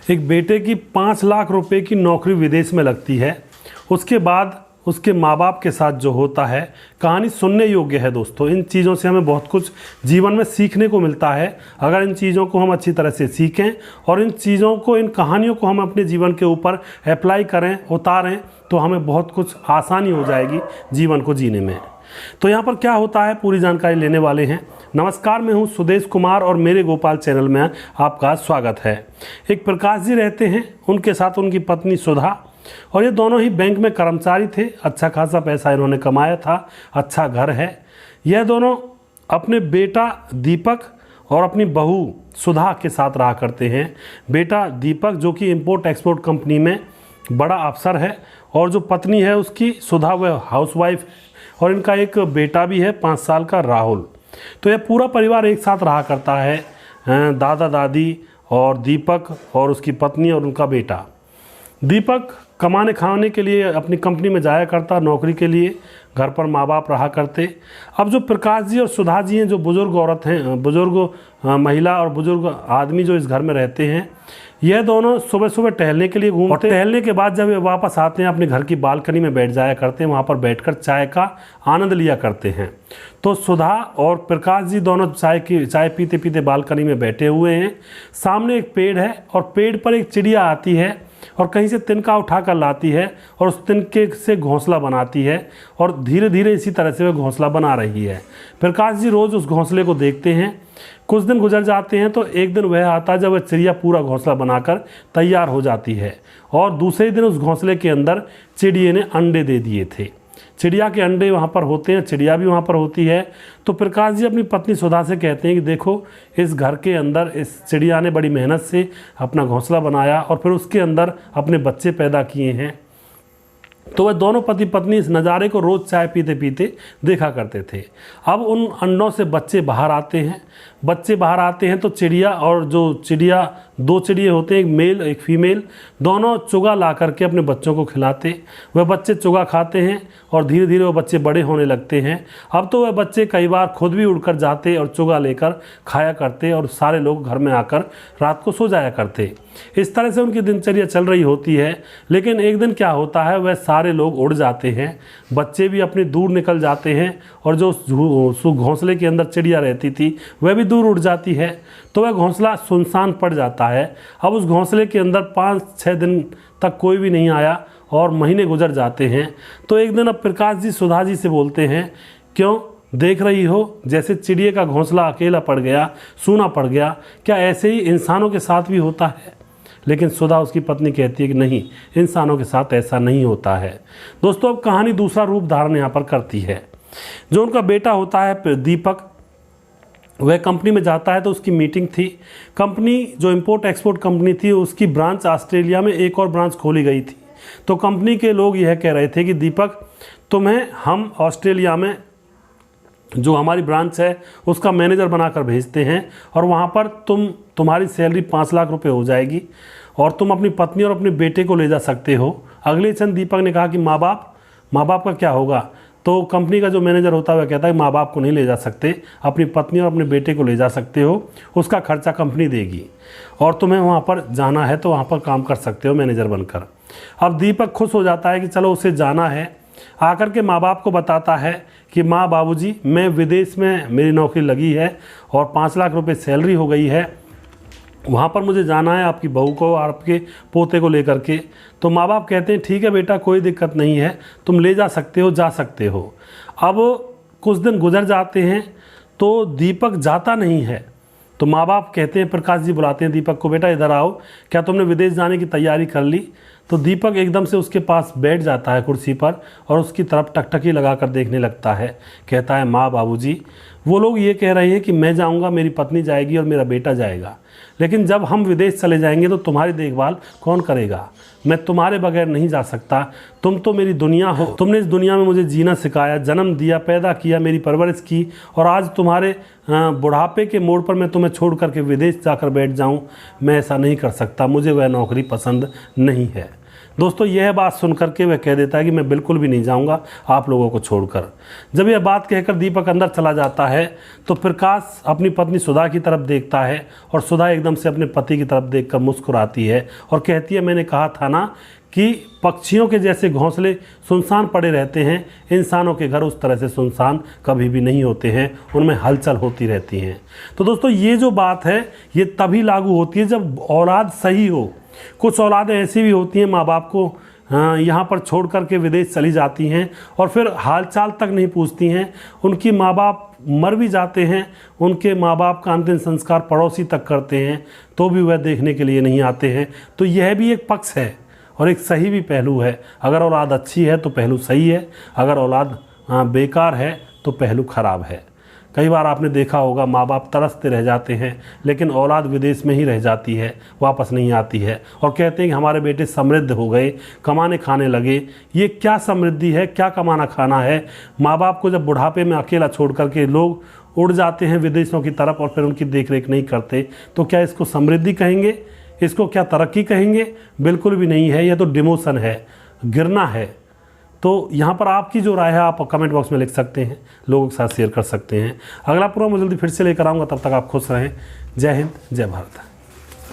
एक बेटे की 5 लाख रुपए की नौकरी विदेश में लगती है, उसके बाद उसके माँ बाप के साथ जो होता है, कहानी सुनने योग्य है दोस्तों। इन चीज़ों से हमें बहुत कुछ जीवन में सीखने को मिलता है। अगर इन चीज़ों को हम अच्छी तरह से सीखें और इन चीज़ों को, इन कहानियों को हम अपने जीवन के ऊपर अप्लाई करें, उतारें, तो हमें बहुत कुछ आसानी हो जाएगी जीवन को जीने में। तो यहाँ पर क्या होता है, पूरी जानकारी लेने वाले हैं। नमस्कार, मैं हूँ सुदेश कुमार और मेरे गोपाल चैनल में आपका स्वागत है। एक प्रकाश जी रहते हैं, उनके साथ उनकी पत्नी सुधा, और ये दोनों ही बैंक में कर्मचारी थे। अच्छा खासा पैसा इन्होंने कमाया था, अच्छा घर है। यह दोनों अपने बेटा दीपक और अपनी बहू सुधा के साथ रहा करते हैं। बेटा दीपक जो कि इंपोर्ट एक्सपोर्ट कंपनी में बड़ा अफसर है, और जो पत्नी है उसकी सुधा, वह हाउसवाइफ है, और इनका एक बेटा भी है 5 साल का राहुल। तो यह पूरा परिवार एक साथ रहा करता है, दादा दादी और दीपक और उसकी पत्नी और उनका बेटा। दीपक कमाने खाने के लिए अपनी कंपनी में जाया करता, नौकरी के लिए। घर पर माँ बाप रहा करते। अब जो प्रकाश जी और सुधा जी हैं, जो बुज़ुर्ग औरत हैं, बुज़ुर्ग महिला और बुज़ुर्ग आदमी जो इस घर में रहते हैं, यह दोनों सुबह सुबह टहलने के लिए घूमते, और टहलने के बाद जब वे वापस आते हैं अपने घर की बालकनी में बैठ जाया करते हैं, वहाँ पर बैठकर चाय का आनंद लिया करते हैं। तो सुधा और प्रकाश जी दोनों चाय पीते पीते बालकनी में बैठे हुए हैं। सामने एक पेड़ है और पेड़ पर एक चिड़िया आती है और कहीं से तिनका उठा कर लाती है और उस तिनके से घोंसला बनाती है, और धीरे धीरे इसी तरह से वह घोंसला बना रही है। प्रकाश जी रोज़ उस घोंसले को देखते हैं। कुछ दिन गुजर जाते हैं तो एक दिन वह आता है जब वह चिड़िया पूरा घोंसला बनाकर तैयार हो जाती है, और दूसरे दिन उस घोंसले के अंदर चिड़िया ने अंडे दे दिए थे। चिड़िया के अंडे वहाँ पर होते हैं, चिड़िया भी वहाँ पर होती है। तो प्रकाश जी अपनी पत्नी सुधा से कहते हैं कि देखो, इस घर के अंदर इस चिड़िया ने बड़ी मेहनत से अपना घोंसला बनाया और फिर उसके अंदर अपने बच्चे पैदा किए हैं। तो वह दोनों पति पत्नी इस नज़ारे को रोज़ चाय पीते पीते देखा करते थे। अब उन अंडों से बच्चे बाहर आते हैं। बच्चे बाहर आते हैं तो चिड़िया, और जो चिड़िया, 2 चिड़िया होते हैं, एक मेल एक फीमेल, दोनों चुगा ला करके अपने बच्चों को खिलाते। वह बच्चे चुगा खाते हैं और धीरे धीरे वह बच्चे बड़े होने लगते हैं। अब तो वह बच्चे कई बार खुद भी उड़कर जाते और चुगा लेकर खाया करते, और सारे लोग घर में आकर रात को सो जाया करते। इस तरह से उनकी दिनचर्या चल रही होती है। लेकिन एक दिन क्या होता है, वह सारे लोग उड़ जाते हैं, बच्चे भी अपनी दूर निकल जाते हैं, और जो घोंसले के अंदर चिड़िया रहती थी वह भी दूर उड़ जाती है। तो वह घोंसला सुनसान पड़ जाता है। अब उस घोंसले के अंदर 5-6 दिन तक कोई भी नहीं आया और महीने गुजर जाते हैं। तो एक दिन अब प्रकाश जी सुधा जी से बोलते हैं, क्यों देख रही हो जैसे चिड़िया का घोंसला अकेला पड़ गया, सूना पड़ गया, क्या ऐसे ही इंसानों के साथ भी होता है? लेकिन सुधा, उसकी पत्नी, कहती है कि नहीं, इंसानों के साथ ऐसा नहीं होता है। दोस्तों, अब कहानी दूसरा रूप धारण यहाँ पर करती है। जो उनका बेटा होता है दीपक, वह कंपनी में जाता है तो उसकी मीटिंग थी। कंपनी जो इंपोर्ट एक्सपोर्ट कंपनी थी, उसकी ब्रांच ऑस्ट्रेलिया में एक और ब्रांच खोली गई थी। तो कंपनी के लोग यह कह रहे थे कि दीपक, हम ऑस्ट्रेलिया में जो हमारी ब्रांच है उसका मैनेजर बनाकर भेजते हैं, और वहाँ पर तुम्हारी सैलरी 5 लाख रुपए हो जाएगी, और तुम अपनी पत्नी और अपने बेटे को ले जा सकते हो। अगले क्षण दीपक ने कहा कि माँ बाप का क्या होगा? तो कंपनी का जो मैनेजर होता है वह कहता है माँ बाप को नहीं ले जा सकते, अपनी पत्नी और अपने बेटे को ले जा सकते हो, उसका खर्चा कंपनी देगी, और तुम्हें वहाँ पर जाना है तो वहाँ पर काम कर सकते हो मैनेजर बनकर। अब दीपक खुश हो जाता है कि चलो उसे जाना है। आकर के माँ बाप को बताता है कि माँ बाबूजी, मैं विदेश में मेरी नौकरी लगी है और 5 लाख रुपए सैलरी हो गई है, वहाँ पर मुझे जाना है आपकी बहू को और आपके पोते को लेकर के। तो माँ बाप कहते हैं ठीक है बेटा, कोई दिक्कत नहीं है, तुम ले जा सकते हो, जा सकते हो। अब कुछ दिन गुजर जाते हैं तो दीपक जाता नहीं है। तो माँ बाप कहते हैं, प्रकाश जी बुलाते हैं दीपक को, बेटा इधर आओ, क्या तुमने विदेश जाने की तैयारी कर ली? तो दीपक एकदम से उसके पास बैठ जाता है कुर्सी पर, और उसकी तरफ टकटकी लगाकर देखने लगता है। कहता है, माँ बाबूजी, वो लोग ये कह रहे हैं कि मैं जाऊंगा, मेरी पत्नी जाएगी और मेरा बेटा जाएगा, लेकिन जब हम विदेश चले जाएंगे तो तुम्हारी देखभाल कौन करेगा? मैं तुम्हारे बगैर नहीं जा सकता। तुम तो मेरी दुनिया हो, तुमने इस दुनिया में मुझे जीना सिखाया, जन्म दिया, पैदा किया, मेरी परवरिश की, और आज तुम्हारे बुढ़ापे के मोड़ पर मैं तुम्हें छोड़ करके विदेश जाकर बैठ जाऊं, मैं ऐसा नहीं कर सकता, मुझे वह नौकरी पसंद नहीं है। दोस्तों यह बात सुन करके वह कह देता है कि मैं बिल्कुल भी नहीं जाऊंगा आप लोगों को छोड़कर। जब यह बात कहकर दीपक अंदर चला जाता है तो प्रकाश अपनी पत्नी सुधा की तरफ देखता है और सुधा एकदम से अपने पति की तरफ देखकर मुस्कुराती है और कहती है, मैंने कहा था ना कि पक्षियों के जैसे घोंसले सुनसान पड़े रहते हैं, इंसानों के घर उस तरह से सुनसान कभी भी नहीं होते हैं, उनमें हलचल होती रहती हैं। तो दोस्तों ये जो बात है ये तभी लागू होती है जब औलाद सही हो। कुछ औलादें ऐसी भी होती हैं माँ बाप को यहाँ पर छोड़ कर के विदेश चली जाती हैं और फिर हालचाल तक नहीं पूछती हैं। उनकी माँ बाप मर भी जाते हैं, उनके माँ बाप का अंतिम संस्कार पड़ोसी तक करते हैं तो भी वह देखने के लिए नहीं आते हैं। तो यह भी एक पक्ष है और एक सही भी पहलू है। अगर औलाद अच्छी है तो पहलू सही है, अगर औलाद बेकार है तो पहलू खराब है। कई बार आपने देखा होगा माँ बाप तरसते रह जाते हैं लेकिन औलाद विदेश में ही रह जाती है, वापस नहीं आती है और कहते हैं कि हमारे बेटे समृद्ध हो गए, कमाने खाने लगे। ये क्या समृद्धि है, क्या कमाना खाना है? माँ बाप को जब बुढ़ापे में अकेला छोड़ करके लोग उड़ जाते हैं विदेशों की तरफ और फिर उनकी देख रेख नहीं करते, तो क्या इसको समृद्धि कहेंगे? इसको क्या तरक्की कहेंगे? बिल्कुल भी नहीं है, यह तो डिमोशन है, गिरना है। तो यहाँ पर आपकी जो राय है आप कमेंट बॉक्स में लिख सकते हैं, लोगों के साथ शेयर कर सकते हैं। अगला प्रोग्राम मैं जल्दी फिर से लेकर आऊँगा, तब तक आप खुश रहें। जय हिंद, जय भारत।